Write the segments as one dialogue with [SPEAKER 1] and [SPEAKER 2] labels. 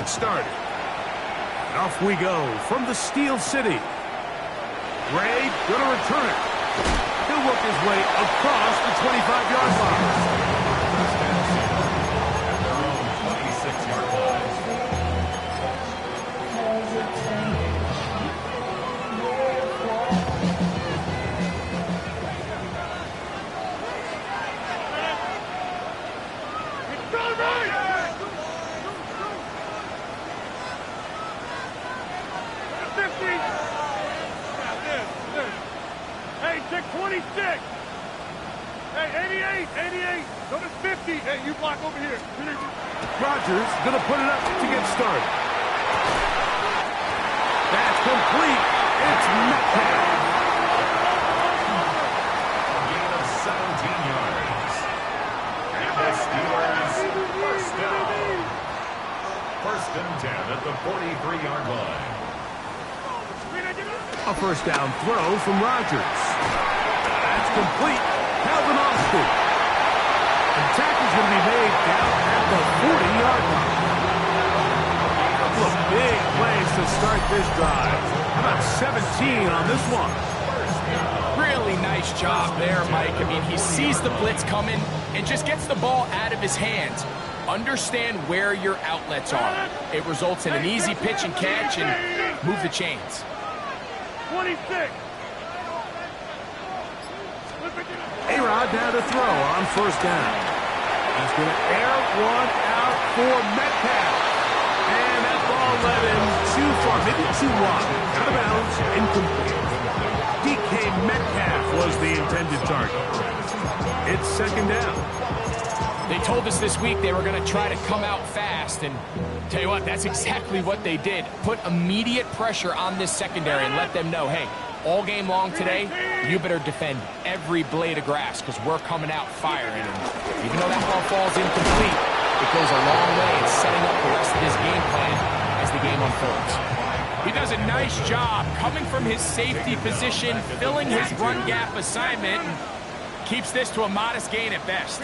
[SPEAKER 1] get started. And off we go from the Steel City. Gray going to return it. He'll work his way across the 25-yard line.
[SPEAKER 2] Hey, check 26. Hey, 88. Go to 50. Hey, you block over here.
[SPEAKER 1] Rodgers going to put it up to get started. That's complete. It's Metcalf.
[SPEAKER 3] Gain of 17 yards. And the Steelers first down. First and 10 at the 43-yard line.
[SPEAKER 1] A first down throw from Rodgers. That's complete. Calvin Austin. And tackle's going to be made down at the 40-yard line. A couple of big plays to start this drive. How about 17 on this one?
[SPEAKER 4] Really nice job there, Mike. I mean, he sees the blitz coming and just gets the ball out of his hands. Understand where your outlets are. It results in an easy pitch and catch and move the chains.
[SPEAKER 2] 26.
[SPEAKER 1] A-Rod now to throw on first down. He's going to air one out for Metcalf. And that ball led him too far, maybe too wide. Out of bounds, incomplete. DK Metcalf was the intended target. It's second down.
[SPEAKER 4] They told us this week they were going to try to come out fast, and tell you what, that's exactly what they did. Put immediate pressure on this secondary and let them know, hey, all game long today, you better defend every blade of grass because we're coming out firing. And even though that ball falls incomplete, it goes a long way in setting up the rest of this game plan as the game unfolds. He does a nice job coming from his safety position, filling his run gap assignment, and keeps this to a modest gain at best.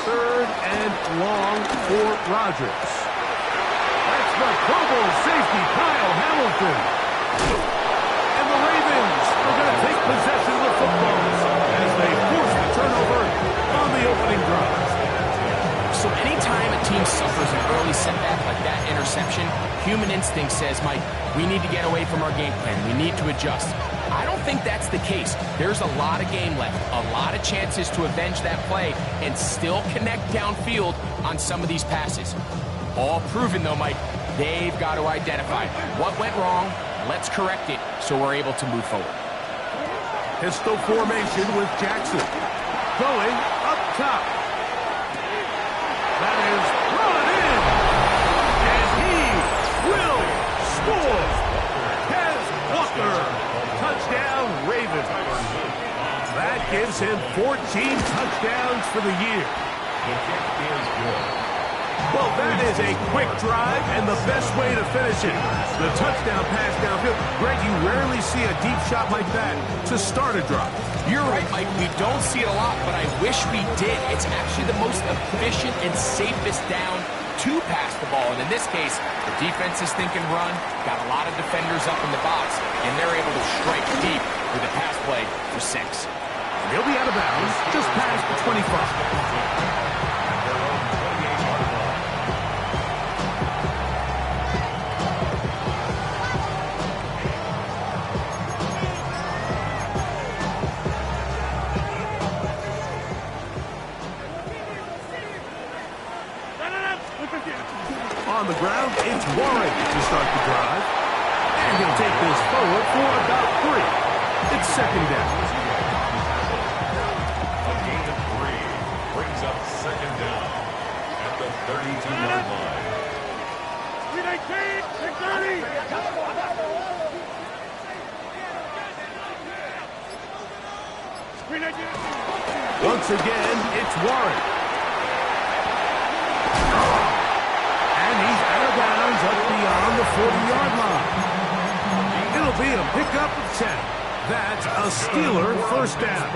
[SPEAKER 1] Third and long for Rodgers. That's the Pro Bowl safety, Kyle Hamilton. And the Ravens are going to take possession of the football as they force the turnover on the opening drive.
[SPEAKER 4] So anytime a team suffers an early setback like that interception, human instinct says, Mike, we need to get away from our game plan. We need to adjust. I don't think that's the case. There's a lot of game left, a lot of chances to avenge that play and still connect downfield on some of these passes. All proven, though, Mike, they've got to identify what went wrong. Let's correct it so we're able to move forward.
[SPEAKER 1] Pistol formation with Jackson. Going up top. That is brought in. And he will score. Kez Walker. Touchdown, Ravens. That gives him 14 touchdowns for the year.
[SPEAKER 3] The kick is good.
[SPEAKER 1] Well, that is a quick drive and the best way to finish it. The touchdown pass downfield. Greg, you rarely see a deep shot like that to start a drive.
[SPEAKER 4] You're right, Mike. We don't see it a lot, but I wish we did. It's actually the most efficient and safest down to pass the ball. And in this case, the defense is thinking run, got a lot of defenders up in the box, and they're able to strike deep with a pass play for 6.
[SPEAKER 1] He'll be out of bounds just past the 25. On the ground, it's Warren to start the drive. And he'll take this forward for about 3. It's second down.
[SPEAKER 3] A gain of 3 brings up second down at the 32-yard line.
[SPEAKER 2] 319.
[SPEAKER 1] Once again, it's Warren. And he's out of bounds up beyond the 40-yard line. It'll be a pickup of 10. That's a Steeler first down.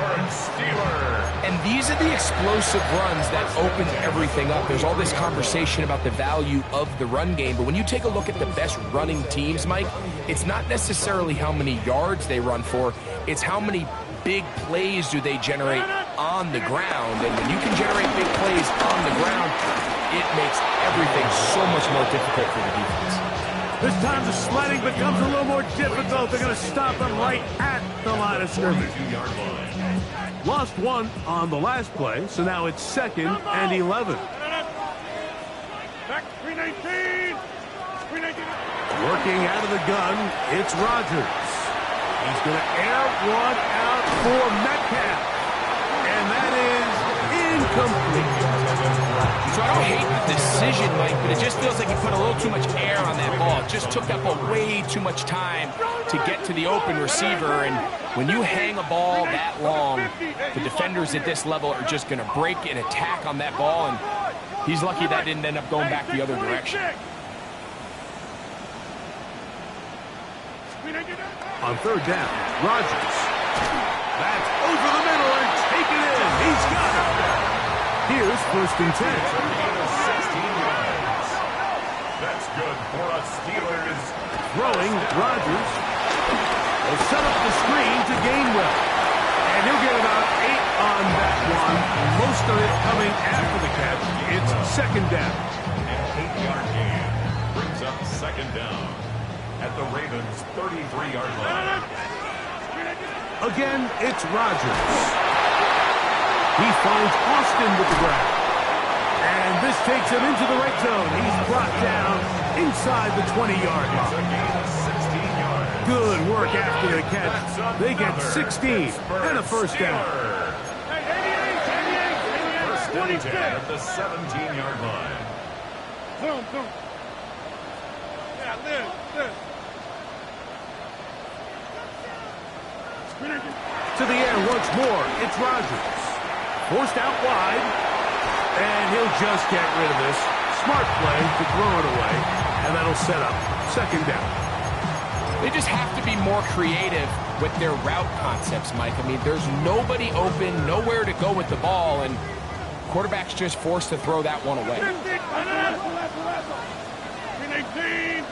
[SPEAKER 4] And these are the explosive runs that open everything up. There's all this conversation about the value of the run game, but when you take a look at the best running teams, Mike, it's not necessarily how many yards they run for, it's how many big plays do they generate on the ground. And when you can generate big plays on the ground, it makes everything so much more difficult for the defense.
[SPEAKER 1] This time the sledding becomes a little more difficult. They're going to stop them right at the line of scrimmage. Lost one on the last play, so now it's 2nd and 11.
[SPEAKER 2] Back, 319. 319.
[SPEAKER 1] Working out of the gun, it's Rodgers. He's going to air one out for Metcalf. And that is incomplete.
[SPEAKER 4] So I don't hate the decision, Mike, but it just feels like he put a little too much air on that ball. It just took up way too much time to get to the open receiver. And when you hang a ball that long, the defenders at this level are just going to break and attack on that ball. And he's lucky that didn't end up going back the other direction.
[SPEAKER 1] On 3rd down, Rodgers. That's over the middle and taken in. He's got it. Here's 1st and 10.
[SPEAKER 3] 16 yards. That's good for a Steelers.
[SPEAKER 1] Throwing, Rodgers. Will set up the screen to Gainwell. And he'll get about 8 on that one. Most of it coming after the catch. It's 2nd down.
[SPEAKER 3] An 8-yard gain brings up 2nd down at the Ravens' 33-yard line.
[SPEAKER 1] Again, it's Rodgers. He finds Austin with the grab. And this takes him into the red zone. He's brought down inside the 20-yard line. Good work after the catch. They get 16 and a first down.
[SPEAKER 3] First and 10 at the 17-yard line.
[SPEAKER 2] Boom, boom. Yeah, live.
[SPEAKER 1] To the air once more. It's Rodgers. Forced out wide, and he'll just get rid of this. Smart play to throw it away, and that'll set up 2nd down.
[SPEAKER 4] They just have to be more creative with their route concepts, Mike. I mean, there's nobody open, nowhere to go with the ball, and quarterback's just forced to throw that one away.
[SPEAKER 2] 319.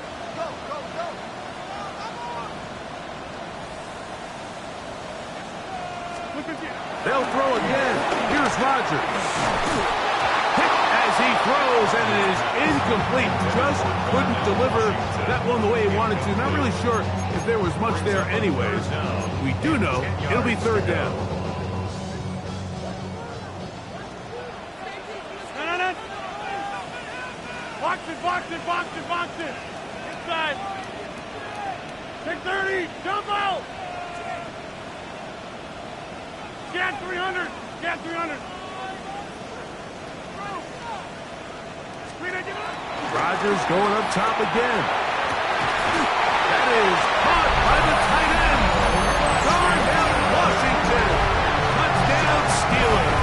[SPEAKER 1] They'll throw again. Here's Rodgers. Hit as he throws, and it is incomplete. Just couldn't deliver that one the way he wanted to. Not really sure if there was much there anyways. We do know it'll be 3rd down.
[SPEAKER 2] No. Box it. Inside. Take 30. Jump out. Get 300.
[SPEAKER 1] Rodgers going up top again. That is caught by the tight end. Darnell Washington. Touchdown Steelers.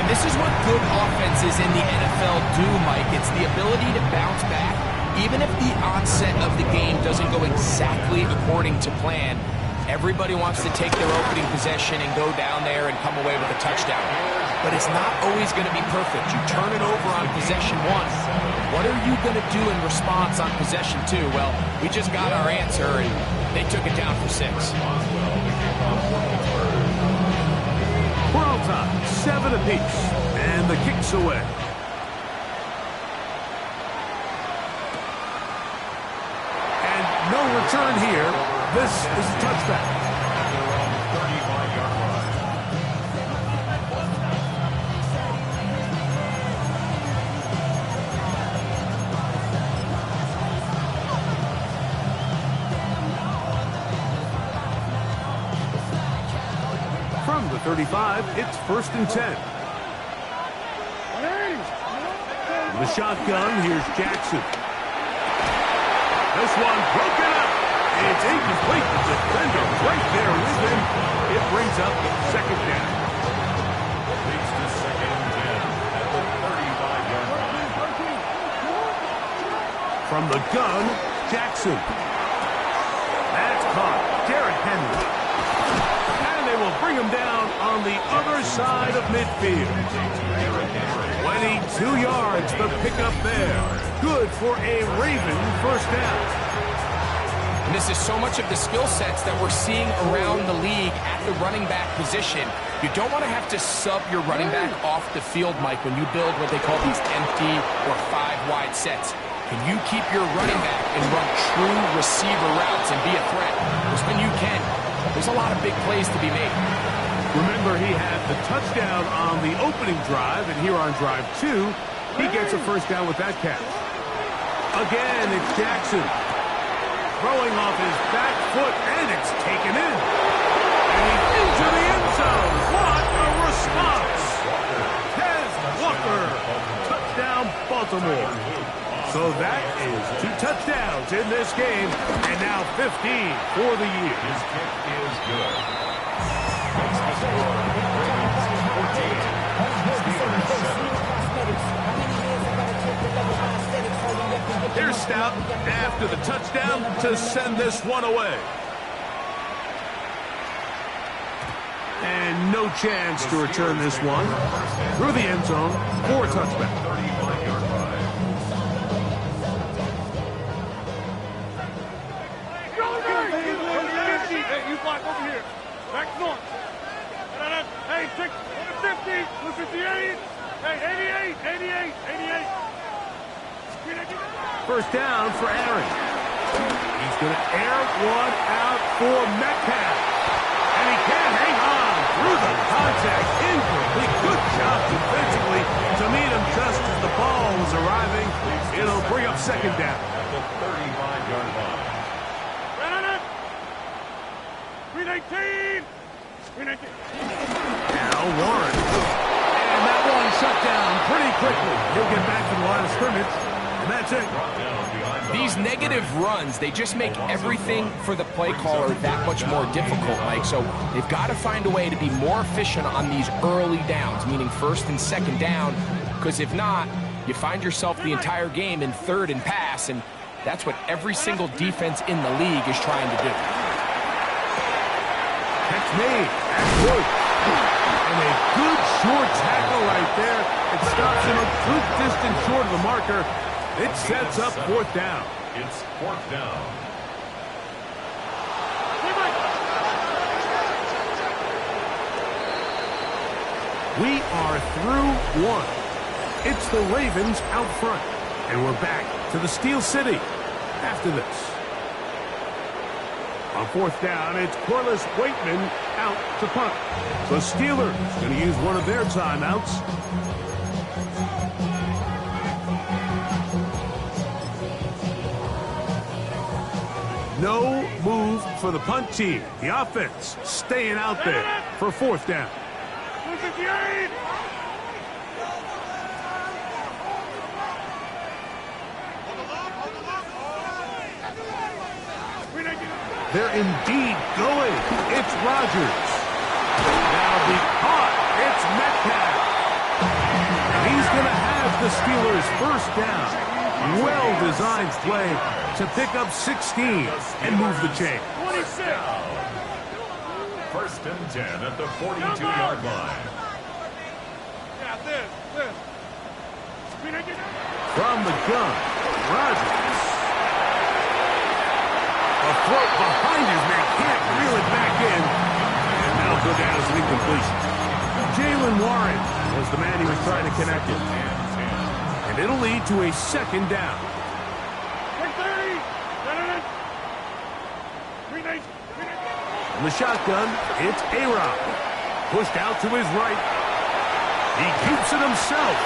[SPEAKER 4] And this is what good offenses in the NFL do, Mike. It's the ability to bounce back. Even if the onset of the game doesn't go exactly according to plan, everybody wants to take their opening possession and go down there and come away with a touchdown. But it's not always going to be perfect. You turn it over on possession 1. What are you going to do in response on possession 2? Well, we just got our answer, and they took it down for 6.
[SPEAKER 1] We're all time, 7 apiece, and the kick's away. And no return here. This is a touchback.
[SPEAKER 3] 35-yard line.
[SPEAKER 1] From the 35, it's 1st and 10. The shotgun, here's Jackson. This one broken up. It's incomplete. The defender right there with him. It brings up 2nd down.
[SPEAKER 3] Leads to 2nd and 10 at the 35-yard line.
[SPEAKER 1] From the gun, Jackson. bring him down on the other side of midfield. 22 yards, the pickup there. Good for a Raven first down.
[SPEAKER 4] And this is so much of the skill sets that we're seeing around the league at the running back position. You don't want to have to sub your running back off the field, Mike, when you build what they call these empty or 5-wide sets. Can you keep your running back and run true receiver routes and be a threat? Because when you can, there's a lot of big plays to be made.
[SPEAKER 1] Remember, he had the touchdown on the opening drive, and here on drive 2, he gets a first down with that catch. Again, it's Jackson. Throwing off his back foot, and it's taken in. And he's into the end zone. What a response. Tez Walker. Touchdown, Baltimore. So that is 2 touchdowns in this game, and now 15 for the year.
[SPEAKER 3] His kick is good. Makes the score. Ravens 14. Steelers 7.
[SPEAKER 1] Here's Stout after the touchdown to send this one away. And no chance to return this one. Through the end zone for a touchback.
[SPEAKER 3] 35-yard line.
[SPEAKER 2] Hey, you block over here. Back north. Hey, 50, 58. Hey, 88.
[SPEAKER 1] First down for Aaron. He's going to air one out for Metcalf. And he can't hang on through the contact. Incomplete. Good job defensively to meet him just as the ball was arriving. It'll bring up second down.
[SPEAKER 3] At the 35-yard line.
[SPEAKER 2] 319.
[SPEAKER 1] Now Warren. And that one shut down pretty quickly. He'll get back to the line of scrimmage. And that's it.
[SPEAKER 4] These negative runs, they just make everything for the play caller that much more difficult, Mike. So they've got to find a way to be more efficient on these early downs, meaning first and second down, because if not, you find yourself the entire game in third and pass, and that's what every single defense in the league is trying to do.
[SPEAKER 1] Catch made. That's good. And a good short tackle right there. It stops him a good distance short of the marker. It sets up fourth down.
[SPEAKER 3] It's fourth down.
[SPEAKER 1] We are through one. It's the Ravens out front. And we're back to the Steel City after this. On fourth down, it's Corliss Waitman out to punt. The Steelers going to use one of their timeouts. No move for the punt team. The offense staying out there for fourth down.
[SPEAKER 2] 58.
[SPEAKER 1] They're indeed going. It's Rodgers. Now be caught. It's Metcalf. And he's going to have the Steelers first down. Well-designed play to pick up 16 and move the chain.
[SPEAKER 2] 26.
[SPEAKER 3] First and 10 at the 42-yard line.
[SPEAKER 2] Yeah, this.
[SPEAKER 1] From the gun, Rodgers. A throw behind his man, can't reel it back in. And that'll go down as an incompletion. Jaylen Warren was the man he was trying to connect with. And it'll lead to a second down.
[SPEAKER 2] 30.
[SPEAKER 1] In the shotgun, it's A-Rod. Pushed out to his right. He keeps it himself.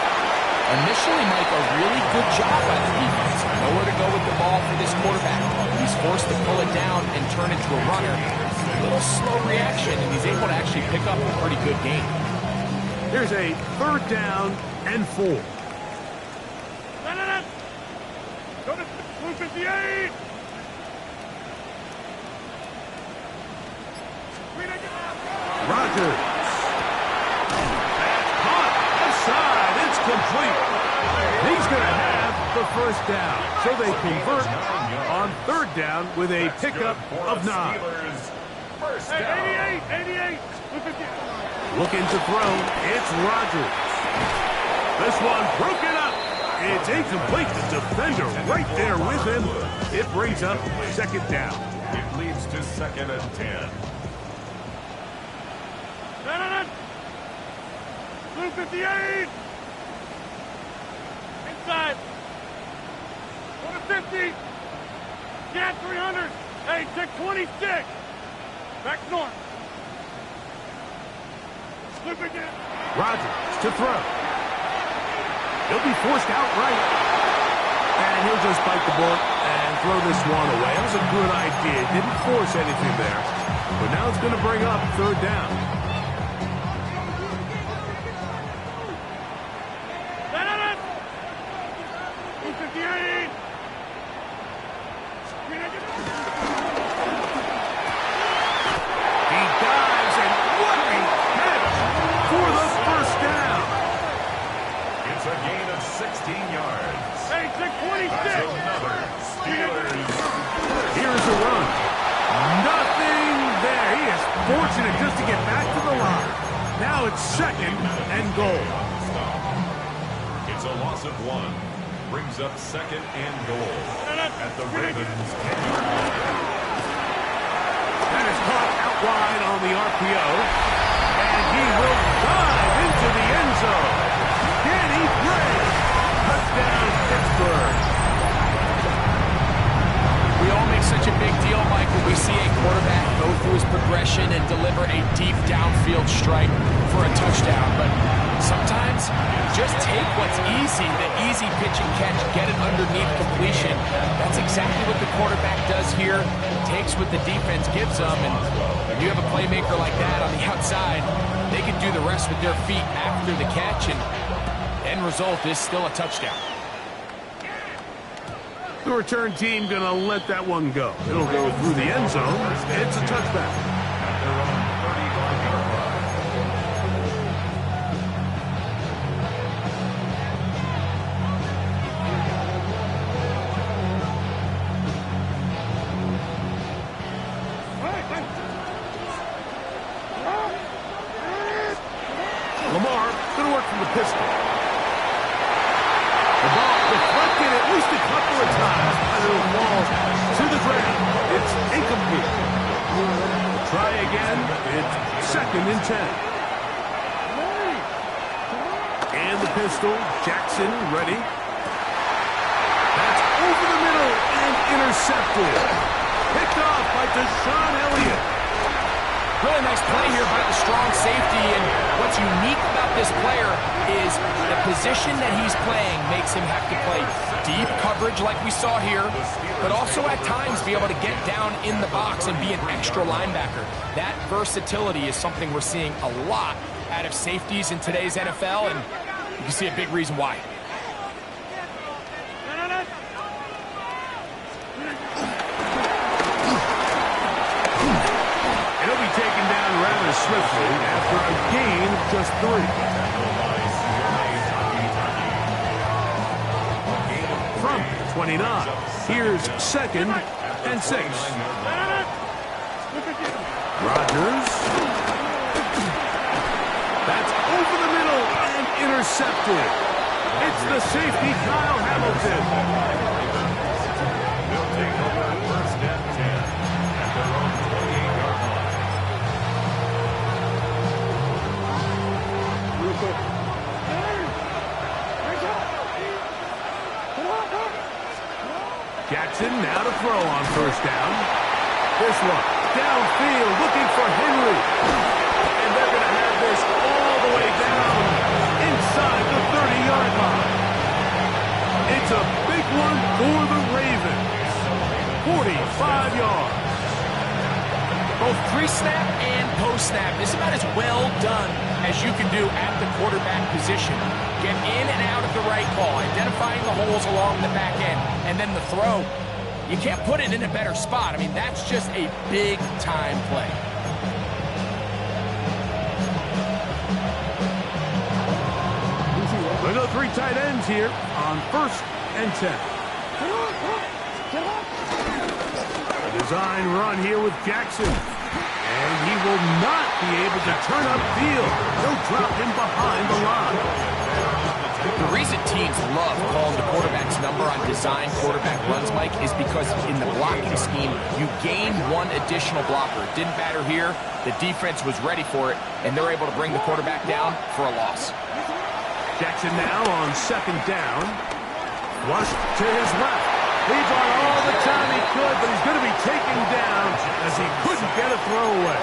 [SPEAKER 4] Initially, Mike, a really good job by the defense. Nowhere to go with the ball for this quarterback. He's forced to pull it down and turn into a runner. A little slow reaction, and he's able to actually pick up a pretty good game.
[SPEAKER 1] Here's a third down and 4.
[SPEAKER 2] Go to 58.
[SPEAKER 1] Rodgers. Caught aside. It's complete. He's going to have the first down. So they convert on third down with a pickup of 9.
[SPEAKER 3] First down.
[SPEAKER 2] 88.
[SPEAKER 1] Looking to throw. It's Rodgers. This one broken up. It's incomplete. The defender right there with him. It brings up second down.
[SPEAKER 3] It leads to 2nd and 10.
[SPEAKER 2] Blue 58. Inside. 150. Cat 300. Hey, check 26. Back north. Slip again.
[SPEAKER 1] Rodgers to throw. He'll be forced outright. And he'll just bite the bullet and throw this one away. That was a good idea. Didn't force anything there. But now it's going to bring up third down.
[SPEAKER 2] Blue 58.
[SPEAKER 1] He dives, and what a catch for the first down.
[SPEAKER 3] It's a gain of 16 yards.
[SPEAKER 2] Hey, check 26.
[SPEAKER 3] Another Steelers.
[SPEAKER 1] Here's a run. Nothing there. He is fortunate just to get back to the line. Now it's 2nd and goal.
[SPEAKER 3] It's a loss of 1. Brings up 2nd and goal at the Ravens 10-yard line.
[SPEAKER 1] That is caught out wide on the RPO. And he will dive into the end zone. Can he play? Touchdown, Pittsburgh.
[SPEAKER 4] We all make such a big deal, Mike, when we see a quarterback go through his progression and deliver a deep downfield strike for a touchdown. But sometimes just take what's easy, the easy pitch and catch, get it underneath completion. That's exactly what the quarterback does here. Takes what the defense gives them, and when you have a playmaker like that on the outside, they can do the rest with their feet after the catch, and end result is still a touchdown.
[SPEAKER 1] The return team going to let that one go. It'll go through the end zone. It's a touchback.
[SPEAKER 3] At their own 35-yard line.
[SPEAKER 1] Lamar going to work from the pistol. The ball deflected at least a couple of times. And it'll fall to the ground. It's incomplete. Try again. It's 2nd and 10. And the pistol. Jackson ready. That's over the middle and intercepted. Picked off by Deshaun Elliott.
[SPEAKER 4] Really nice play here by the strong safety, and what's unique about this player is the position that he's playing makes him have to play deep coverage like we saw here, but also at times be able to get down in the box and be an extra linebacker. That versatility is something we're seeing a lot out of safeties in today's NFL, and you can see a big reason why.
[SPEAKER 1] Taken down rather swiftly after a gain of just 3. From 29. Here's 2nd and 6. Rodgers. That's over the middle and intercepted. It's the safety, Kyle Hamilton.
[SPEAKER 3] They'll take over 1st and 10 at their own 28-yard line.
[SPEAKER 1] Jackson now to throw on 1st down. This one downfield looking for Henry. And they're going to have this all the way down inside the 30-yard line. It's a big one for the Ravens. 45 yards.
[SPEAKER 4] Both pre-snap and post-snap. This is about as well done as you can do at the quarterback position. Get in and out at the right call, identifying the holes along the back end, and then the throw. You can't put it in a better spot. I mean, that's just a big-time play.
[SPEAKER 1] We go 3 tight ends here on 1st and 10. A design run here with Jackson. And he will not be able to turn upfield. They'll drop him behind the line.
[SPEAKER 4] The reason teams love calling the quarterback's number on design quarterback runs, Mike, is because in the blocking scheme, you gain one additional blocker. It didn't matter here. The defense was ready for it, and they're able to bring the quarterback down for a loss.
[SPEAKER 1] Jackson now on second down. Flush to his left. He bought all the time he could, but he's going to be taken down as he couldn't get a throwaway.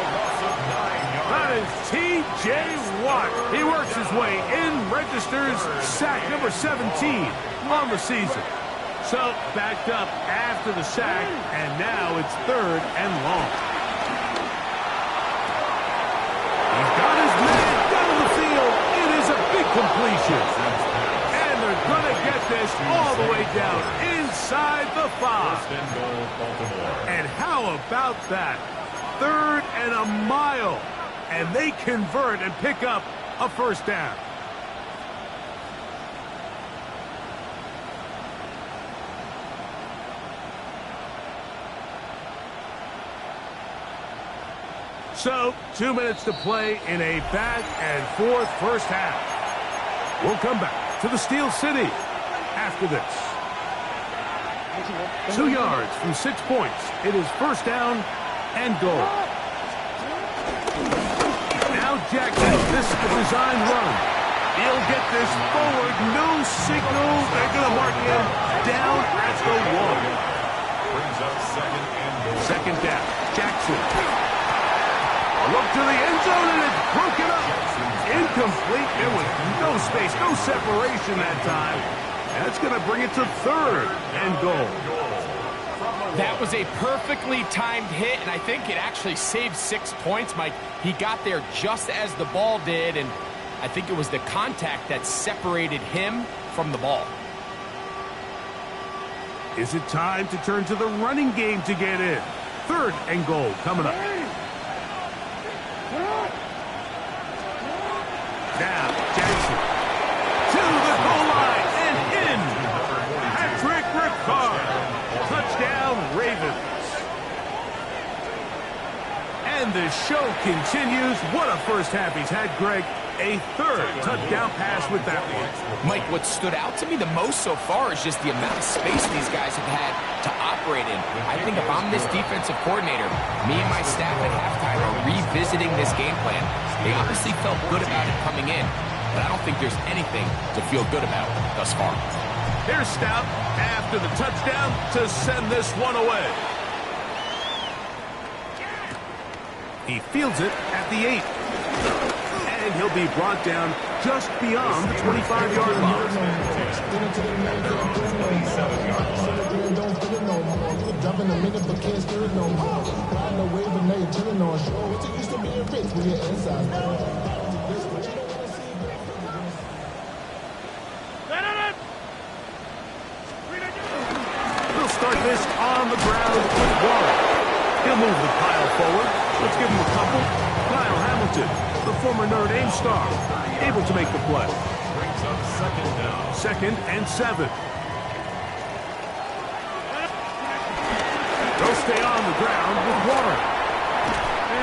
[SPEAKER 1] That is T.J. Watt. He works his way in, registers sack number 17 on the season. So backed up after the sack, and now it's third and long. He's got his man down the field. It is a big completion. And they're going to get this all the way down inside the 5. And how about that? Third and a mile. And they convert and pick up a first down. So, 2 minutes to play in a back-and-forth first half. We'll come back to the Steel City after this. 2 yards from 6 points. It is first down and goal. Now Jackson, this is the design run. He'll get this forward, no signal. They're going to mark him down at the 1.
[SPEAKER 3] Brings up second and goal.
[SPEAKER 1] Second down, Jackson. A look to the end zone, and it's broken up. Incomplete. There was no space, no separation that time. That's going to bring it to third and goal.
[SPEAKER 4] That was a perfectly timed hit, and I think it actually saved 6 points, Mike. He got there just as the ball did, and I think it was the contact that separated him from the ball.
[SPEAKER 1] Is it time to turn to the running game to get in? Third and goal coming up. Now, Jackson to the goal line and in. Patrick Ricard. Touchdown, Ravens. And the show continues. What a first half he's had, Greg. A third touchdown pass with that one.
[SPEAKER 4] Mike, what stood out to me the most so far is just the amount of space these guys have had to operate in. I think if I'm this defensive coordinator, me and my staff at halftime are revisiting this game plan. They obviously felt good about it coming in, but I don't think there's anything to feel good about thus far.
[SPEAKER 1] Here's Stout after the touchdown to send this one away. He fields it at the 8. And he'll be brought down just beyond the 25-yard line. We'll start this on the ground with Warren. He'll move the pile forward. Let's give him a couple. Kyle Hamilton, the former Notre Dame star, able to make the play.
[SPEAKER 3] Brings up second down.
[SPEAKER 1] Second and 7. They'll stay on the ground with Warren.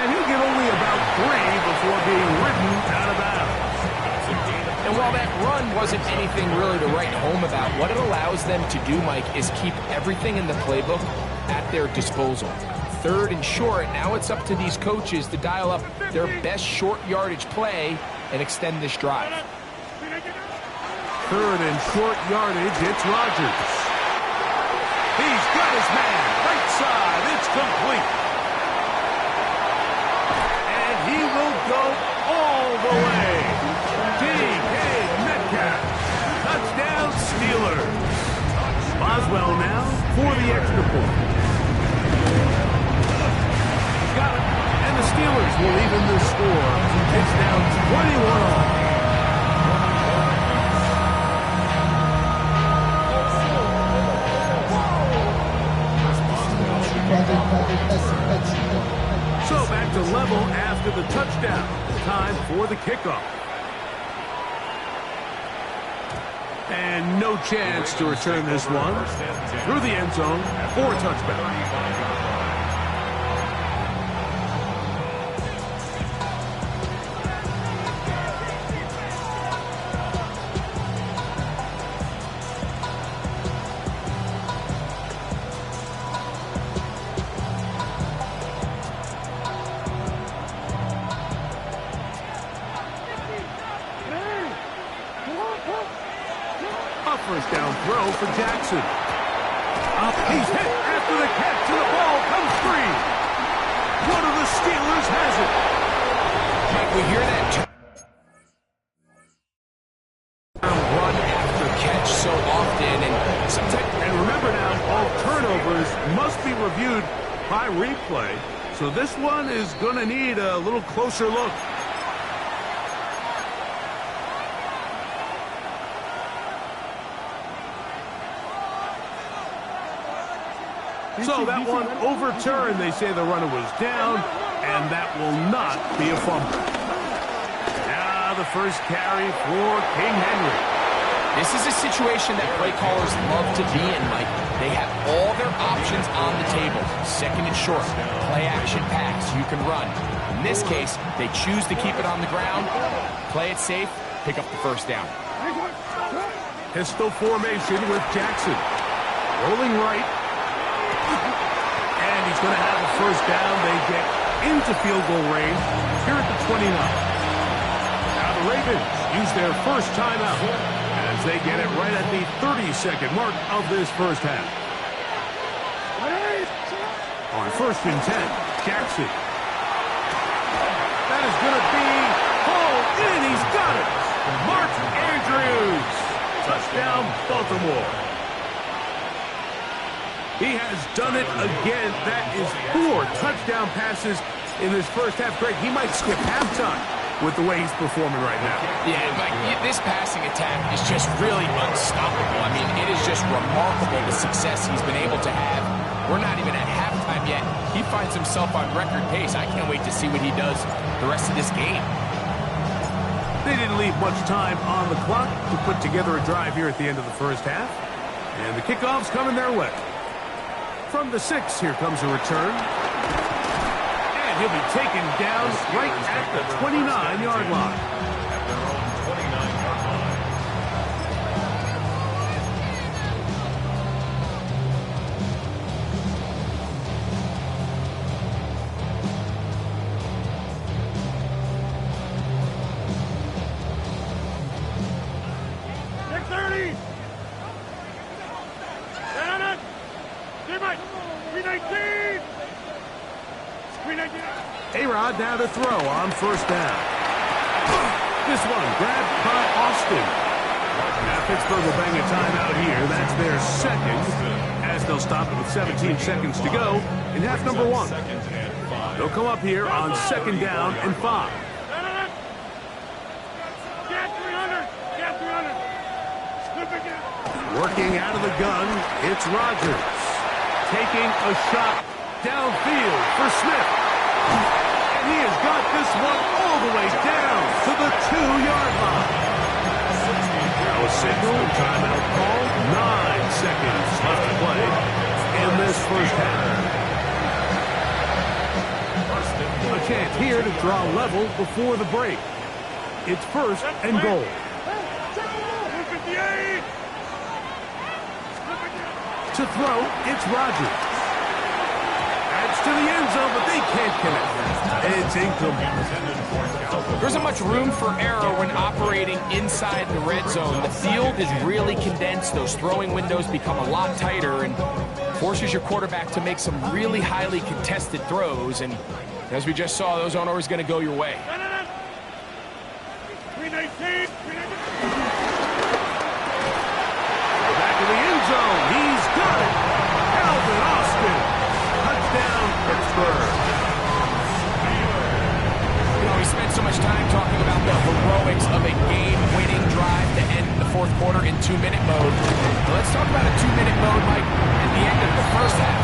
[SPEAKER 1] And he'll get only about 3 before being ridden out of bounds.
[SPEAKER 4] And while that run wasn't anything really to write home about, what it allows them to do, Mike, is keep everything in the playbook at their disposal. Third and short, now it's up to these coaches to dial up their best short yardage play and extend this drive.
[SPEAKER 1] Third and short yardage, it's Rodgers. He's got his man, right side, it's complete. And he will go all the way. D.K. Metcalf, touchdown Steelers. Boswell now for the extra point. Got it. And the Steelers will even the score. It's now 21-all. So back to level after the touchdown. Time for the kickoff. And no chance to return this one. Through the end zone for a touchback. touchdown throw for Jackson. Up, he's hit after the catch, and the ball comes free. One of the Steelers has it.
[SPEAKER 4] Mike, we hear that run after catch so often, and sometimes.
[SPEAKER 1] And remember now, all turnovers must be reviewed by replay, so this one is going to need a little closer look. So that one overturned. They say the runner was down, and that will not be a fumble. Now the first carry for King Henry.
[SPEAKER 4] This is a situation that play callers love to be in, Mike. They have all their options on the table. Second and short, play action pass, you can run. In this case, they choose to keep it on the ground, play it safe, pick up the first down.
[SPEAKER 1] Pistol formation with Jackson. Rolling right. And he's going to have a first down. They get into field goal range here at the 29. Now the Ravens use their first timeout as they get it right at the 30-second mark of this first half. On first and 10, Jackson. That is going to be hauled in. He's got it. Mark Andrews. Touchdown, Baltimore. He has done it again. That is 4 touchdown passes in this first half. Greg, he might skip halftime with the way he's performing right now.
[SPEAKER 4] Yeah, Mike, this passing attack is just really unstoppable. I mean, it is just remarkable the success he's been able to have. We're not even at halftime yet. He finds himself on record pace. I can't wait to see what he does the rest of this game.
[SPEAKER 1] They didn't leave much time on the clock to put together a drive here at the end of the first half. And the kickoff's coming their way. From the 6, here comes a return. And he'll be taken down right at the 29-yard line.
[SPEAKER 3] At their own 29-yard line.
[SPEAKER 1] A-Rod now to throw on first down. This one grabbed by Austin. Now Pittsburgh will bang a timeout here. That's their second, as they'll stop it with 17 seconds to go in half number 1. They'll come up here on second down and 5. Working out of the gun, it's Rodgers. Taking a shot downfield for Smith. And he has got this one all the way down to the 2-yard line. Now a signal, timeout call. 9 seconds left to play in this first half. A chance here to draw level before the break. It's first and goal. To throw, it's Rodgers. Adds to the end zone, but they can't connect. It's incomplete.
[SPEAKER 4] There isn't much room for error when operating inside the red zone. The field is really condensed. Those throwing windows become a lot tighter and forces your quarterback to make some really highly contested throws. And as we just saw, those aren't always going to go your way.
[SPEAKER 1] Back in the end zone. He's got it. Calvin Austin. Touchdown, Pittsburgh.
[SPEAKER 4] You know, we spent so much time talking about the heroics of a game-winning drive to end the fourth quarter in 2-minute mode. Now let's talk about a 2-minute mode, Mike, at the end of the first half.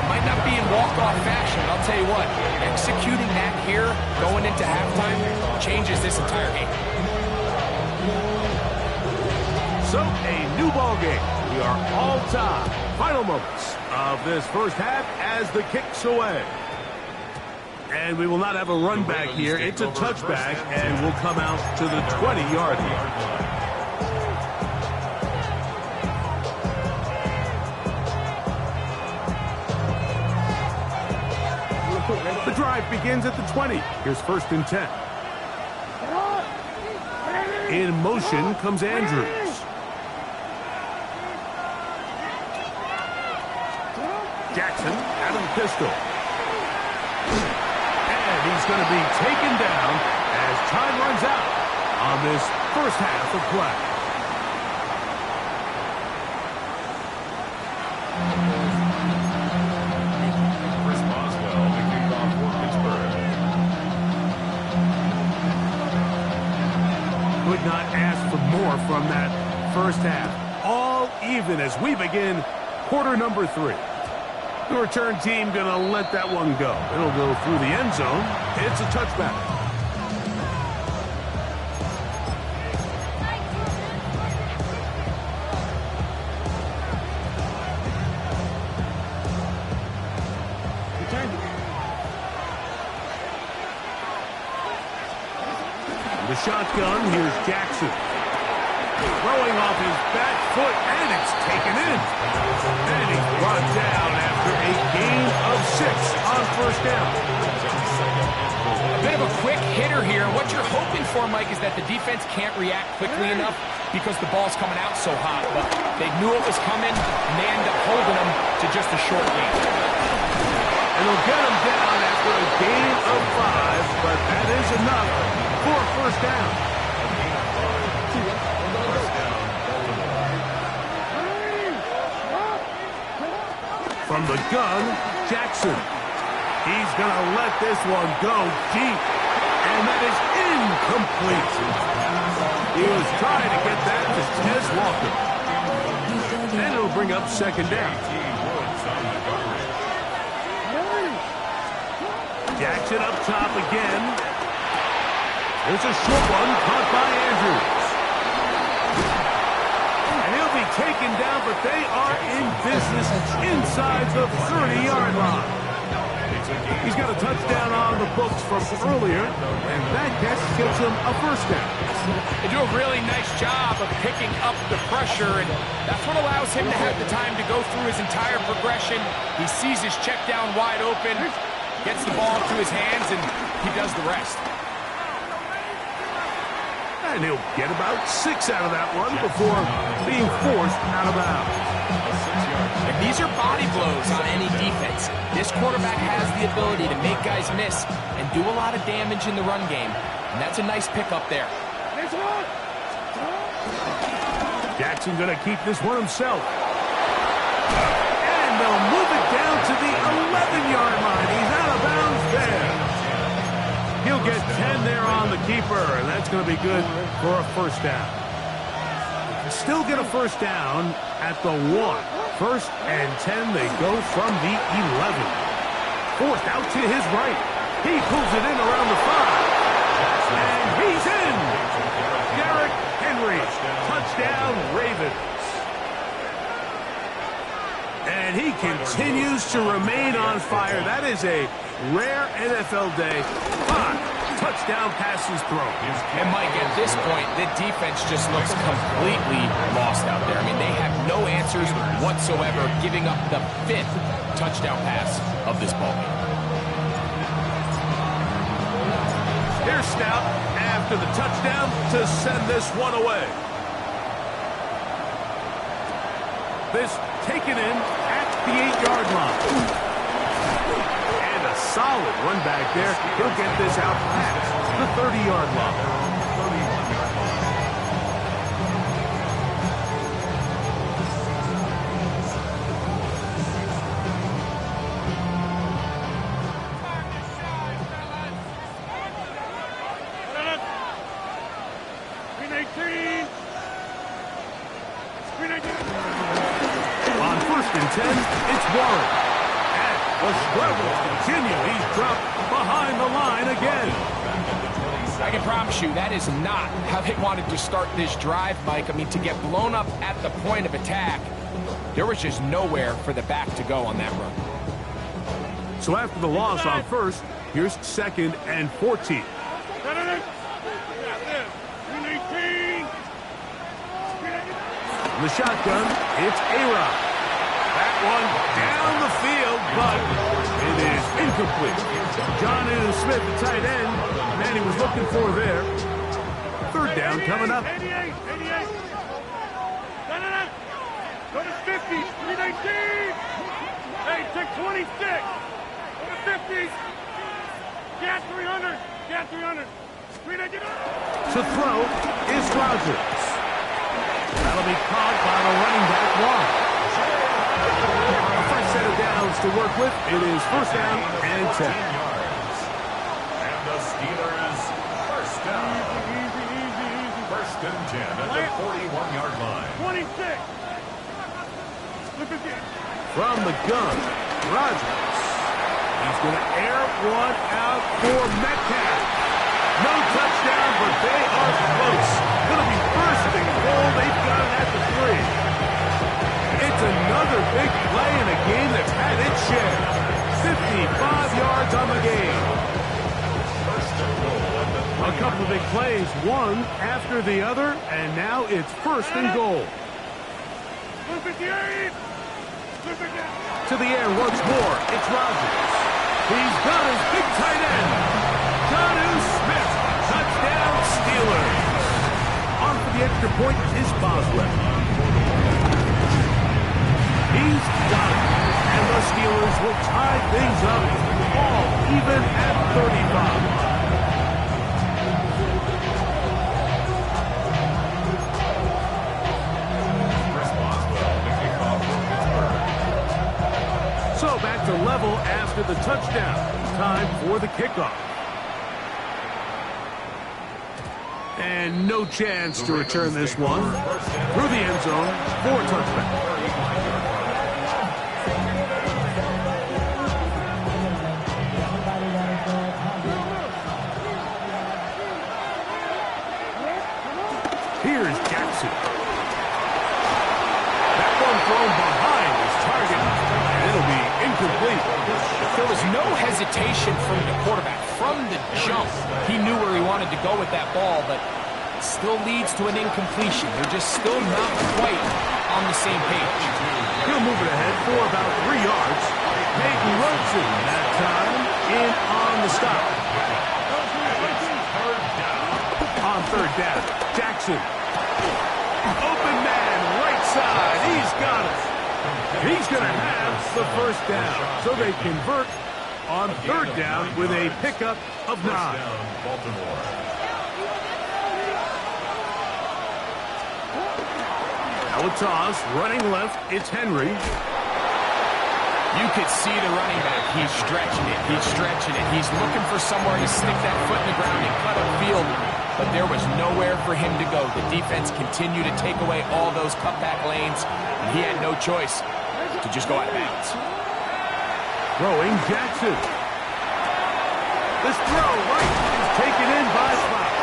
[SPEAKER 4] It might not be in walk-off fashion, but I'll tell you what, executing that here, going into halftime, changes this entire game.
[SPEAKER 1] So, a new ball game. We are all tied. Final moments of this first half as the kick's away. And we will not have a run back here. It's a touchback, and we'll come out to the 20-yard line. The drive begins at the 20. Here's first and 10. In motion comes Andrews. Jackson out of the pistol. And he's going to be taken down as time runs out on this first half of play.
[SPEAKER 3] Responds well to kick off for Pittsburgh.
[SPEAKER 1] Could not ask for more from that first half. All even as we begin quarter number 3. The return team going to let that one go. It'll go through the end zone. It's a touchback. The shotgun, here's Jackson. Throwing off his back foot, and it's taken in. And he's brought down after a gain of 6 on first down.
[SPEAKER 4] A bit of a quick hitter here. What you're hoping for, Mike, is that the defense can't react quickly enough because the ball's coming out so hot. But they knew it was coming, and they end up holding them to just a short gain.
[SPEAKER 1] And they'll get him down after a gain of 5, but that is enough for a first down. From the gun, Jackson. He's going to let this one go deep. And that is incomplete. He was trying to get that to Tez Walker. And it'll bring up second down. Jackson up top again. There's a short one caught by Andrews. And he'll be taken down, but they are in business inside the 30-yard line. He's got a touchdown on the books from earlier, and that catch gets him a first down.
[SPEAKER 4] They do a really nice job of picking up the pressure, and that's what allows him to have the time to go through his entire progression. He sees his check down wide open, gets the ball to his hands, and he does the rest.
[SPEAKER 1] And he'll get about 6 out of that one before being forced out of bounds.
[SPEAKER 4] And these are body blows on any defense. This quarterback has the ability to make guys miss and do a lot of damage in the run game. And that's a nice pickup there.
[SPEAKER 1] Jackson going to keep this one himself. And they'll move it down to the 11-yard line. He's out of bounds there. He'll get 10 there on the keeper, and that's going to be good for a first down. Still get a first down at the 1. First and 10, they go from the 11. Forced out to his right. He pulls it in around the 5. And he's in. Derrick Henry. Touchdown, Ravens. And he continues to remain on fire. That is a rare NFL day. 5 touchdown passes thrown.
[SPEAKER 4] And Mike, at this point, the defense just looks completely lost out there. I mean, they have no answers whatsoever, giving up the 5th touchdown pass of this ballgame.
[SPEAKER 1] Here's Stout after the touchdown to send this one away. This taken in at the 8-yard line. And a solid run back there. He'll get this out past the 30-yard line. On first and 10, it's Warren. And the struggles continue. He's dropped behind the line again.
[SPEAKER 4] I can promise you that is not how they wanted to start this drive, Mike. I mean, to get blown up at the point of attack, there was just nowhere for the back to go on that run.
[SPEAKER 1] So after the loss on first, here's second and 14. The shotgun, it's A-Rod. That one down the field, but it is incomplete. John Smith, the tight end, man he was looking for there. Third down coming up.
[SPEAKER 2] 88. Go to 50. 319. Hey, take 26. Go to 50. Get 300. Get 300.
[SPEAKER 1] To throw is Rodgers. That'll be caught by the running back wide. A fresh set of downs to work with. It is first down and 10.
[SPEAKER 3] Yards. And the Steelers first down.
[SPEAKER 2] Easy.
[SPEAKER 3] First and 10 at the 41-yard line.
[SPEAKER 2] 26. Look at this.
[SPEAKER 1] From the gun, Rodgers. He's going to air one out for Metcalf. No touchdown, but they are close. Going to be first and goal. They've got it at the 3. It's another big play in a game that's had its share. 55 yards on the game.
[SPEAKER 3] First and goal at the 3.
[SPEAKER 1] A couple of big plays, one after the other, and now it's first and goal.
[SPEAKER 2] 158.
[SPEAKER 1] To the air once more, it's Rodgers. He's got his big tight end, Jonnu Smith. Touchdown, Steelers. On for the extra point is Boswell. He's got it. And the Steelers will tie things up all even at 35. So back to level after the touchdown. Time for the kickoff. And no chance to return this one. Through the end zone for a touchback. Here's Jackson. That one thrown behind his target. And it'll be incomplete.
[SPEAKER 4] There was no hesitation from the quarterback. From the jump, he knew where he wanted to go with that ball, but it still leads to an incompletion. They're just still not quite on the same page.
[SPEAKER 1] He'll move it ahead for about 3 yards. Peyton Rosen that time in on the stop. On third down, Jackson. Open man, right side. He's got it. He's going to have the first down. So they convert on third down with a pickup of 9.
[SPEAKER 3] Down, Baltimore.
[SPEAKER 1] Now a toss, running left, it's Henry.
[SPEAKER 4] You could see the running back. He's stretching it. He's stretching it. He's looking for somewhere to stick that foot in the ground and cut upfield. But there was nowhere for him to go. The defense continued to take away all those cutback lanes, and he had no choice to just go out of bounds.
[SPEAKER 1] Throwing Jackson. This throw right is taken in by Flower.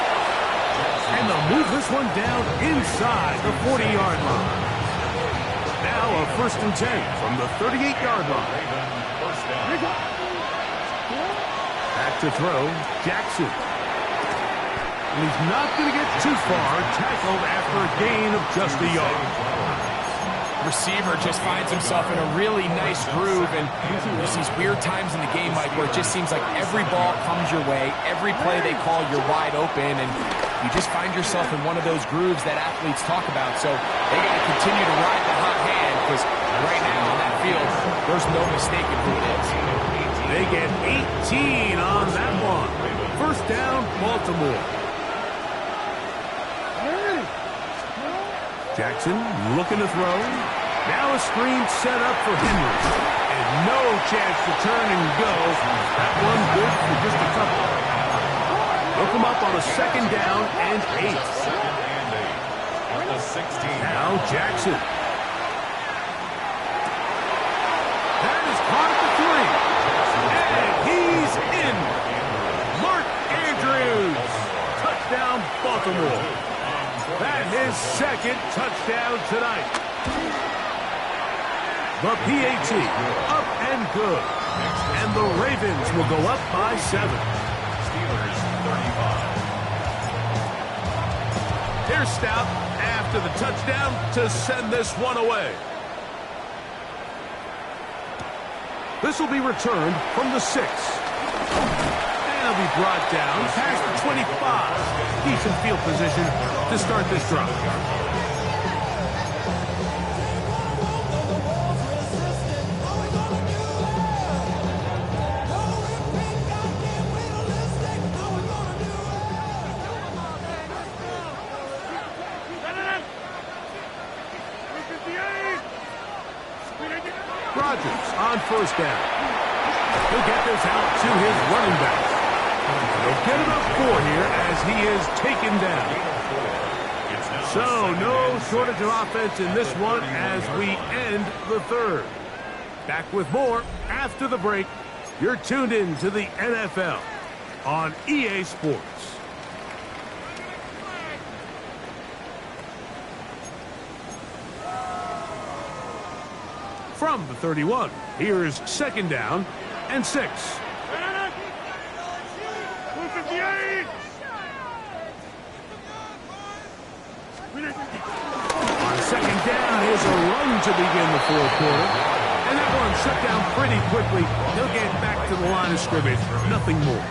[SPEAKER 1] And they'll move this one down inside the 40-yard line. Now a first and 10 from the 38-yard line. Back to throw, Jackson. And he's not going to get too far, tackled after a gain of just a yard.
[SPEAKER 4] Receiver just finds himself in a really nice groove, and there's these weird times in the game, Mike, where it just seems like every ball comes your way, every play they call, you're wide open, and you just find yourself in one of those grooves that athletes talk about. So they got to continue to ride the hot hand, because right now on that field, there's no mistaking who it is.
[SPEAKER 1] They get 18 on that one. First down, Baltimore. Jackson looking to throw. Now a screen set up for Henry. And no chance to turn and go. That one good for just a couple. Look him up on a second down and 8.
[SPEAKER 3] Second and 8. At the 16.
[SPEAKER 1] Now Jackson. That is caught at the 3. And he's in. Mark Andrews. Touchdown, Baltimore. That his second touchdown tonight. The PAT up and good. And the Ravens will go up by 7.
[SPEAKER 3] Steelers 35.
[SPEAKER 1] Here's Stout after the touchdown to send this one away. This will be returned from the 6. And it'll be brought down past the 25. Decent field position to start this drive. Rodgers on first down. He'll get this out to his running back. He'll get about 4 here as he is taken down. So no shortage of offense in this one as we end the third. Back with more after the break. You're tuned in to the NFL on EA Sports. From the 31, here's second down and 6. On second down, here's a run to begin the fourth quarter. And that one shut down pretty quickly. He'll get back to the line of scrimmage. Nothing more.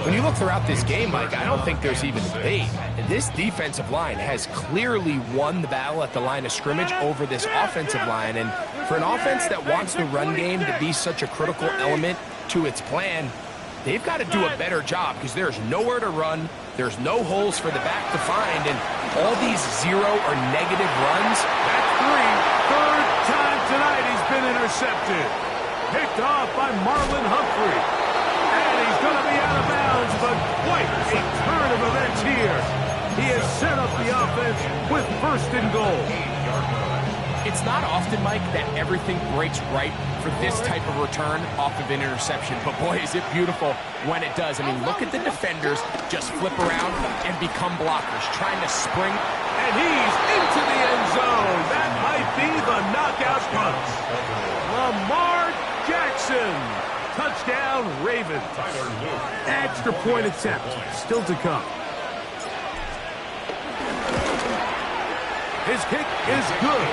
[SPEAKER 4] When you look throughout this game, Mike, I don't think there's even debate. This defensive line has clearly won the battle at the line of scrimmage over this offensive line. And for an offense that wants the run game to be such a critical element to its plan, they've got to do a better job because there's nowhere to run. There's no holes for the back to find. And all these 0 or negative runs.
[SPEAKER 1] That's 3. Third time tonight he's been intercepted. Picked off by Marlon Humphrey. And he's going to be out of bounds, but quite a turn of events here. He has set up the offense with first and goal.
[SPEAKER 4] It's not often, Mike, that everything breaks right for this type of return off of an interception. But boy, is it beautiful when it does. I mean, look at the defenders just flip around and become blockers, trying to spring.
[SPEAKER 1] And he's into the end zone. That might be the knockout punch. Lamar Jackson. Touchdown, Ravens. Extra point attempt still to come. His kick is good.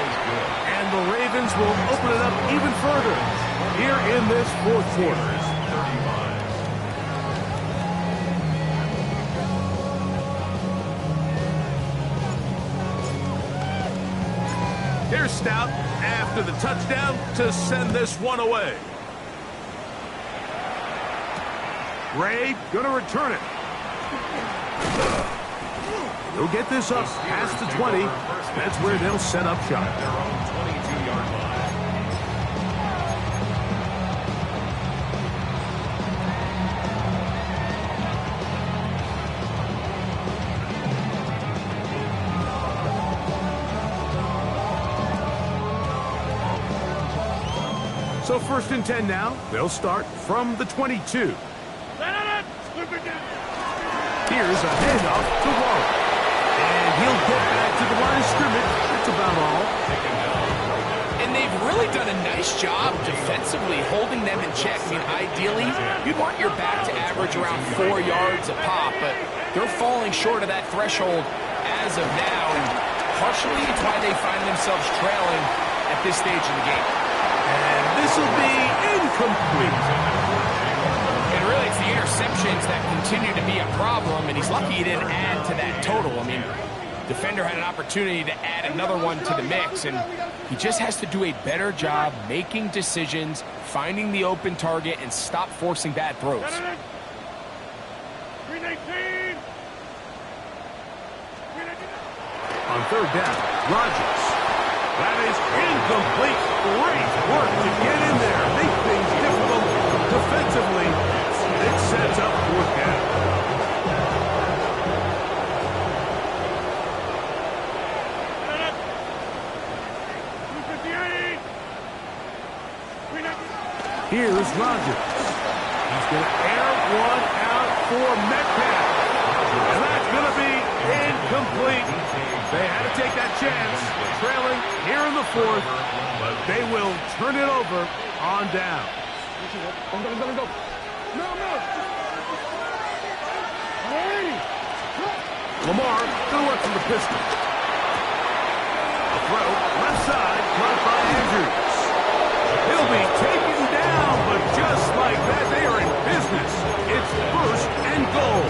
[SPEAKER 1] And the Ravens will open it up even further here in this fourth quarter. Here's Stout after the touchdown to send this one away. Ray going to return it. He'll get this up past the 20. That's where they'll set up shop.
[SPEAKER 3] Their own 22-yard line.
[SPEAKER 1] So first and 10 now. They'll start from the 22. Here's a handoff to Warren. And he'll get back to the line of scrimmage. That's about all.
[SPEAKER 4] And they've really done a nice job defensively holding them in check. I mean, ideally, you'd want your back to average around 4 yards a pop, but they're falling short of that threshold as of now. And partially, it's why they find themselves trailing at this stage in the game.
[SPEAKER 1] And this will be incomplete.
[SPEAKER 4] And really, it's the interceptions that continue to be a problem, and he's lucky he didn't add to that total. I mean, defender had an opportunity to add another one to the mix, and he just has to do a better job making decisions, finding the open target, and stop forcing bad throws.
[SPEAKER 1] On third down, Rodgers. That is incomplete. Great work to get in there. Make things difficult defensively. It sets up fourth down. Here's Rodgers. He's going to air one out for Metcalf. And that's going to be incomplete. They had to take that chance, trailing here in the fourth, but they will turn it over on down. Lamar going to work from the pistol. A throw, left side, caught by Andrews. He'll be taken down, but just like that, they are in business. It's first and goal.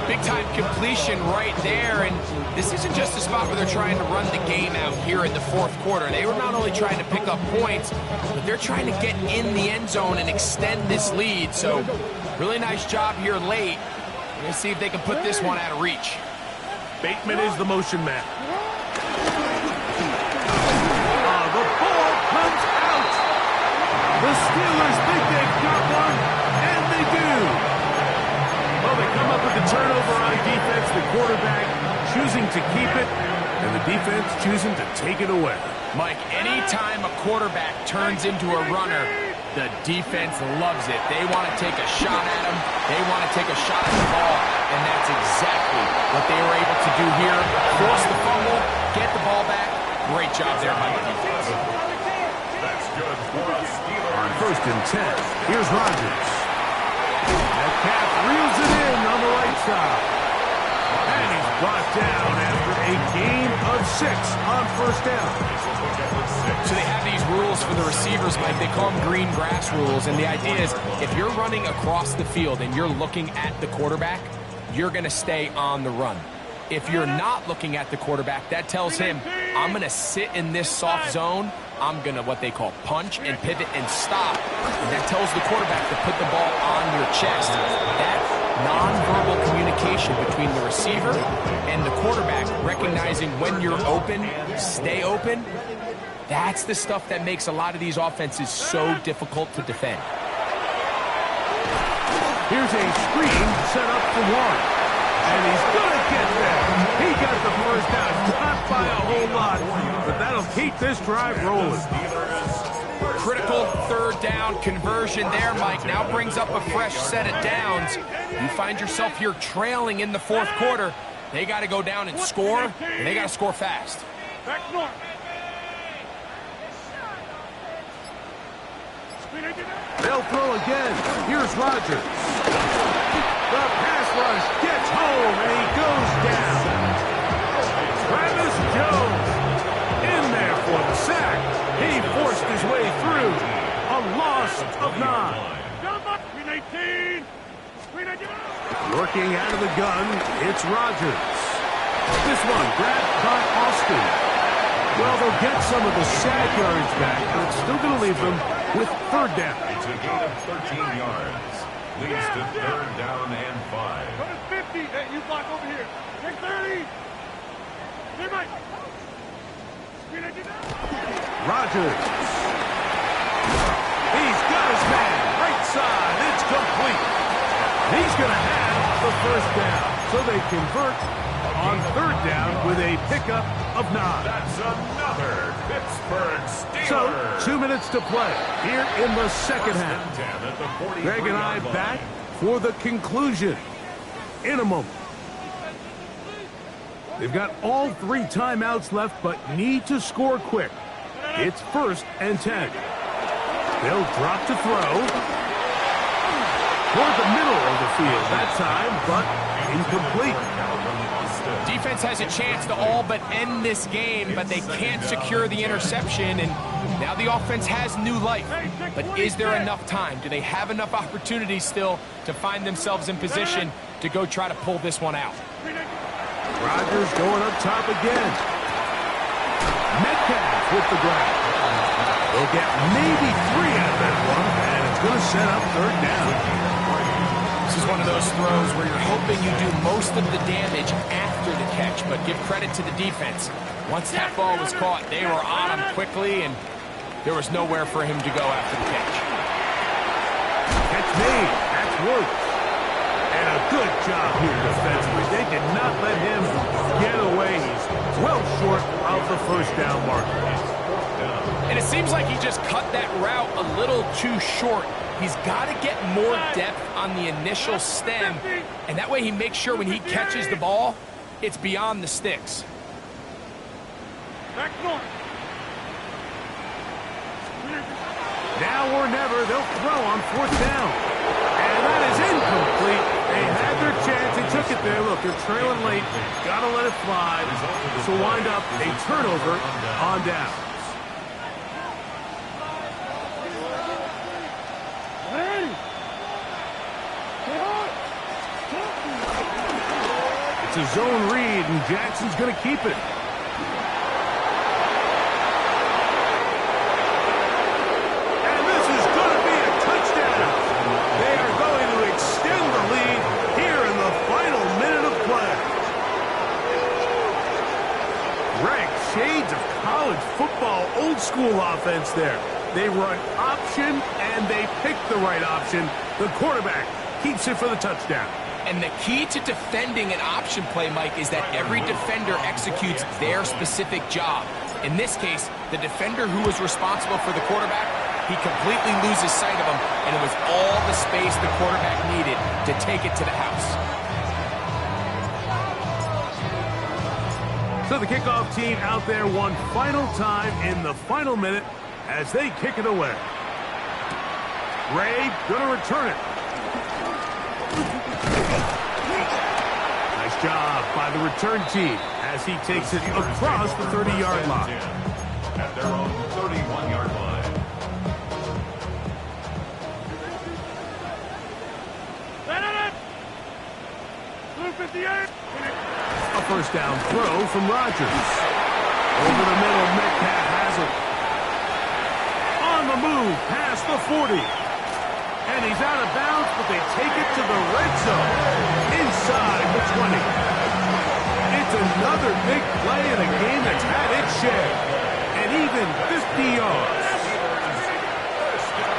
[SPEAKER 4] Big-time completion right there, and this isn't just a spot where they're trying to run the game out here in the fourth quarter. They were not only trying to pick up points, but they're trying to get in the end zone and extend this lead. So, really nice job here late. We're going to see if they can put this one out of reach.
[SPEAKER 1] Bateman is the motion man. The ball comes With the turnover on defense, the quarterback choosing to keep it, and the defense choosing to take it away.
[SPEAKER 4] Mike, anytime a quarterback turns into a runner, the defense loves it. They want to take a shot at him. They want to take a shot at the ball, and that's exactly what they were able to do here. Force the fumble, get the ball back. Great job there by the defense.
[SPEAKER 3] That's good for a Steeler.
[SPEAKER 1] On 1st and 10, here's Rodgers. Metcalf reels it in on the right side. And he's brought down after a gain of 6 on 1st down.
[SPEAKER 4] So they have these rules for the receivers, Mike. They call them green grass rules. And the idea is if you're running across the field and you're looking at the quarterback, you're going to stay on the run. If you're not looking at the quarterback, that tells him, I'm going to sit in this soft zone. I'm going to what they call punch and pivot and stop. And that tells the quarterback to put the ball on your chest. That nonverbal communication between the receiver and the quarterback, recognizing when you're open, stay open, that's the stuff that makes a lot of these offenses so difficult to defend.
[SPEAKER 1] Here's a screen set up for Warren. And he's going to get there. He got the first down, not by a whole lot, but that'll keep this drive rolling.
[SPEAKER 4] Critical 3rd down conversion there, Mike. Now brings up a fresh set of downs. You find yourself here trailing in the 4th quarter. They got to go down and score, and they got to score fast.
[SPEAKER 2] Back north.
[SPEAKER 1] They'll throw again. Here's Rodgers. The pass rush gets home, and he goes down. Travis Jones in there for the sack. He forced his way through. A loss of 9.
[SPEAKER 2] Screen 18. Screen 18.
[SPEAKER 1] Working out of the gun, it's Rodgers. This one grabbed by Austin. Well, they'll get some of the sack yards back, but it's still going to leave them with 3rd down.
[SPEAKER 3] It's a gain of 13 yards. Leads to 3rd down and 5.
[SPEAKER 2] Go to 50. Hey, you block over here. Take 30. Hey, Mike. Screen 18.
[SPEAKER 1] Rodgers. He's got his man. Right side. It's complete. He's going to have the 1st down. So they convert on 3rd down with a pickup of 9.
[SPEAKER 3] That's another Pittsburgh Steelers.
[SPEAKER 1] So 2 minutes to play here in the 2nd half. Greg and I back for the conclusion in a moment. They've got all 3 timeouts left, but need to score quick. It's 1st and 10. They'll drop to throw. Toward the middle of the field that time, but incomplete.
[SPEAKER 4] Defense has a chance to all but end this game, but they can't secure the interception, and now the offense has new life. But is there enough time? Do they have enough opportunities still to find themselves in position to go try to pull this one out?
[SPEAKER 1] Rodgers going up top again. Metcalf with the grab. They'll get maybe 3 out of that one, and it's going to set up 3rd down.
[SPEAKER 4] This is one of those throws where you're hoping you do most of the damage after the catch, but give credit to the defense. Once that ball was caught, they were on him quickly, and there was nowhere for him to go after the catch.
[SPEAKER 1] Catch made. That's Woods. And a good job here defensively. They did not let him get away. He's well short of the 1st down marker.
[SPEAKER 4] And it seems like he just cut that route a little too short. He's got to get more depth on the initial stem, and that way he makes sure when he catches the ball, it's beyond the sticks.
[SPEAKER 2] Back north.
[SPEAKER 1] Now or never, they'll throw on 4th down. And that is incomplete. They had their chance. They took it there. Look, they're trailing late. Got to let it fly. So wind up a turnover on down. It's a zone read, and Jackson's going to keep it. And this is going to be a touchdown. They are going to extend the lead here in the final minute of play. Greg, shades of college football, old school offense there. They run option, and they pick the right option. The quarterback keeps it for the touchdown.
[SPEAKER 4] And the key to defending an option play, Mike, is that every defender executes their specific job. In this case, the defender who was responsible for the quarterback, he completely loses sight of him, and it was all the space the quarterback needed to take it to the house.
[SPEAKER 1] So the kickoff team out there one final time in the final minute as they kick it away. Ray gonna return it. Nice job by the return team as he takes it across the 30-yard line.
[SPEAKER 3] At their own 31-yard line.
[SPEAKER 2] Blue 58.
[SPEAKER 1] A first down throw from Rodgers. Over the middle, Metcalf has it. On the move, past the 40. And he's out of bounds, but they take it to the red zone. Inside the 20. It's another big play in a game that's had its share. And even 50 yards.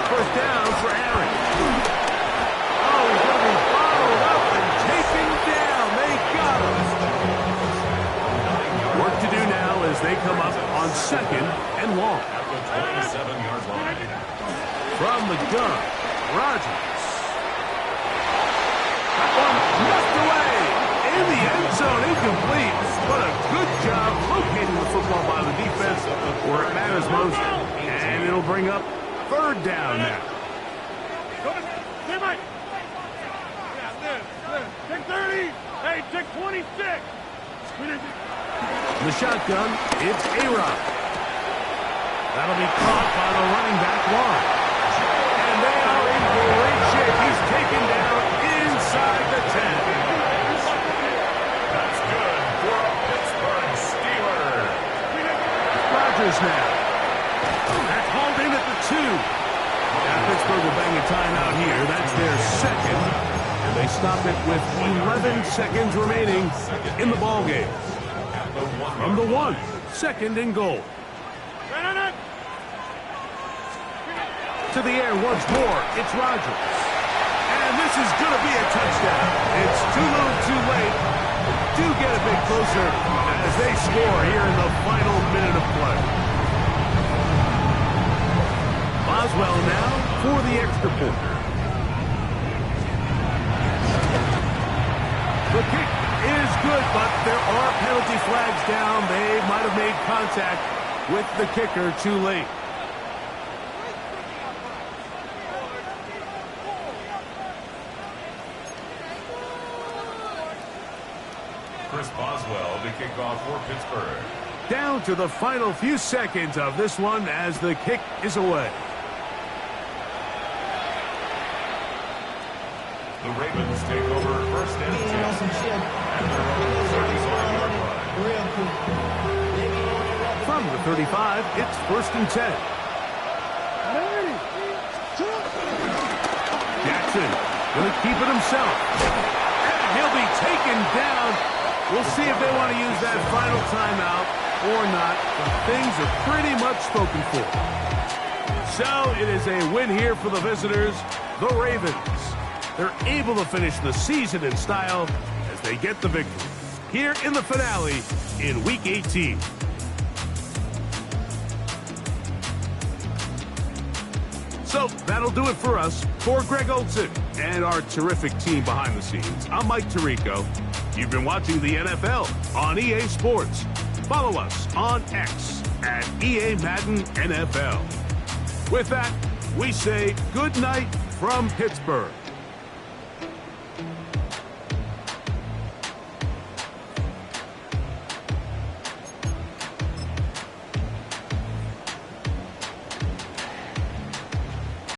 [SPEAKER 1] First down for Aaron. Oh, he's going to be followed up and taken down. They got him. Work to do now as they come up on second and long.
[SPEAKER 3] At the 27-yard line.
[SPEAKER 1] From the gun, Rodgers. That one left away. In the end zone, incomplete. But a good job locating the football by the defense where it matters most. And it'll bring up third down now.
[SPEAKER 2] Take 30. Hey, take 26.
[SPEAKER 1] The shotgun, it's A-Rod. That'll be caught by the running back Warren. And they are in great shape. He's taken down inside the 10.
[SPEAKER 3] That's good for a Pittsburgh Steeler.
[SPEAKER 1] Rodgers now. That's hauled in at the 2. Now Pittsburgh will bang a timeout here. That's their second. And they stop it with 11 seconds remaining in the ballgame. From the 1, second and goal. To the air once more, it's Rodgers. And this is going to be a touchdown. It's too little too late. Do get a bit closer as they score here in the final minute of play. Boswell now for the extra point. The kick is good, but there are penalty flags down. They might have made contact with the kicker too late.
[SPEAKER 3] Chris Boswell to kick off for Pittsburgh.
[SPEAKER 1] Down to the final few seconds of this one as the kick is away.
[SPEAKER 3] The Ravens take over first and 10. And their own 35-yard line.
[SPEAKER 1] From the 35, it's first and 10. Jackson going to keep it himself. And he'll be taken down. We'll see if they want to use that final timeout or not. But things are pretty much spoken for. So it is a win here for the visitors, the Ravens. They're able to finish the season in style as they get the victory here in the finale in Week 18. So that'll do it for us. For Greg Olson and our terrific team behind the scenes, I'm Mike Tirico. You've been watching the NFL on EA Sports. Follow us on X at EA Madden NFL. With that, we say good night from Pittsburgh.